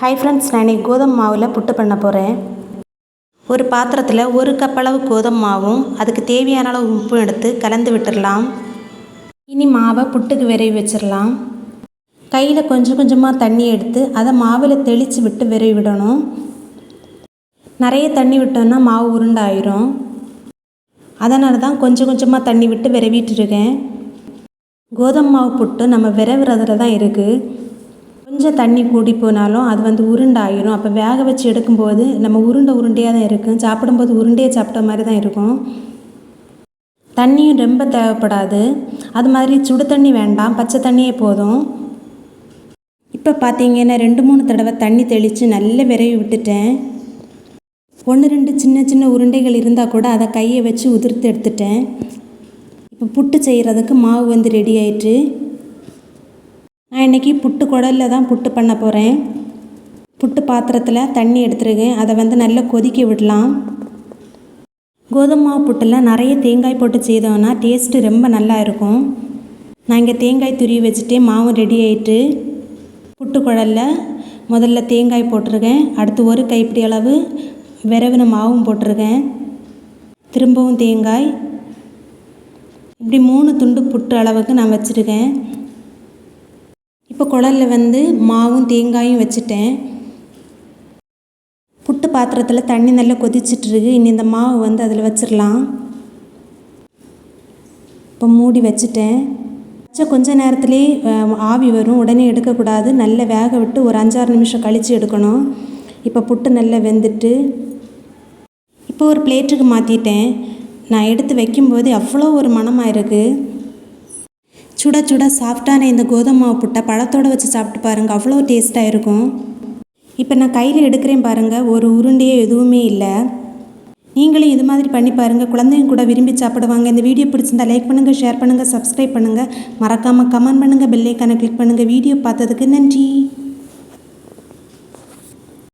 Hi friends, நான் இன்றைக்கி கோதுமை மாவில் புட்டு பண்ண போகிறேன். ஒரு பாத்திரத்தில் 1 கப் அளவு கோதுமை மாவும் அதுக்கு தேவையான அளவு உப்பும் எடுத்து கலந்து விட்டுடலாம். இனி மாவை புட்டுக்கு விரவி வச்சிடலாம். கையில் கொஞ்சம் கொஞ்சமாக தண்ணி எடுத்து அதை மாவில் தெளித்து விட்டு விரவி விடணும். நிறைய தண்ணி விட்டோன்னா மாவு உருண்டாயிரும். அதனால தான் கொஞ்சம் கொஞ்சமாக தண்ணி விட்டு விரவிட்டுருக்கேன். கோதுமை மாவு புட்டு நம்ம விரவுறதுல தான் இருக்குது. கொஞ்சம் தண்ணி கூடி போனாலும் அது உருண்டாயிரும். அப்போ வேக வச்சு எடுக்கும்போது நம்ம உருண்டையாக தான் இருக்கும். சாப்பிடும்போது உருண்டையை சாப்பிட்ட மாதிரி தான் இருக்கும். தண்ணியும் ரொம்ப தேவைப்படாது. அது மாதிரி சுடு தண்ணி வேண்டாம், பச்சை தண்ணியே போதும். இப்போ பார்த்தீங்கன்னா 2-3 தடவை தண்ணி தெளித்து நல்லா விரவி விட்டுட்டேன். 1-2 சின்ன சின்ன உருண்டைகள் இருந்தால் கூட அதை கையை வச்சு உதிர்த்து எடுத்துட்டேன். இப்போ புட்டு செய்கிறதுக்கு மாவு ரெடி ஆயிட்டு. நான் இன்றைக்கி புட்டு குடலில் தான் புட்டு பண்ண போகிறேன். புட்டு பாத்திரத்தில் தண்ணி எடுத்துருக்கேன். அதை நல்லா கொதிக்க விடலாம். கோதுமை மாவு புட்டில் நிறைய தேங்காய் போட்டு செய்தோன்னா டேஸ்ட்டு ரொம்ப நல்லா இருக்கும். நான் இங்கே தேங்காய் துருவி வச்சுட்டே மாவும் ரெடி ஆகிட்டு. புட்டு குடலில் முதல்ல தேங்காய் போட்டிருக்கேன். அடுத்து 1 கைப்பிடி அளவு விரவின மாவும் போட்டிருக்கேன். திரும்பவும் தேங்காய். இப்படி 3 துண்டு புட்டு அளவுக்கு நான் வச்சுருக்கேன். இப்போ குடலில் மாவும் தேங்காயும் வச்சுட்டேன். புட்டு பாத்திரத்தில் தண்ணி நல்லா கொதிச்சிட்ருக்கு. இனி இந்த மாவு அதில் வச்சிடலாம். இப்போ மூடி வச்சுட்டேன். கொஞ்ச நேரத்துலேயே ஆவி வரும். உடனே எடுக்கக்கூடாது. நல்லா வேக விட்டு ஒரு 5-6 நிமிஷம் கழித்து எடுக்கணும். இப்போ புட்டு நல்லா வெந்துட்டு இப்போ ஒரு பிளேட்டுக்கு மாற்றிட்டேன். நான் எடுத்து வைக்கும்போது அவ்வளோ ஒரு மணமாக இருக்குது. சுட சுட சாஃப்டான இந்த கோதுமை மாவு புட்டை பழத்தோடு வச்சு சாப்பிட்டு பாருங்கள், அவ்வளோ டேஸ்ட்டாக இருக்கும். இப்போ நான் கையில் எடுக்கிறேன் பாருங்கள், ஒரு உருண்டையே எதுவுமே இல்லை. நீங்களும் இது மாதிரி பண்ணி பாருங்கள், குழந்தைங்க கூட விரும்பி சாப்பிடுவாங்க. இந்த வீடியோ பிடிச்சிருந்தால் லைக் பண்ணுங்கள், ஷேர் பண்ணுங்கள், சப்ஸ்கிரைப் பண்ணுங்கள், மறக்காமல் கமெண்ட் பண்ணுங்கள், பெல் ஐக்கானை கிளிக் பண்ணுங்கள். வீடியோ பார்த்ததுக்கு நன்றி.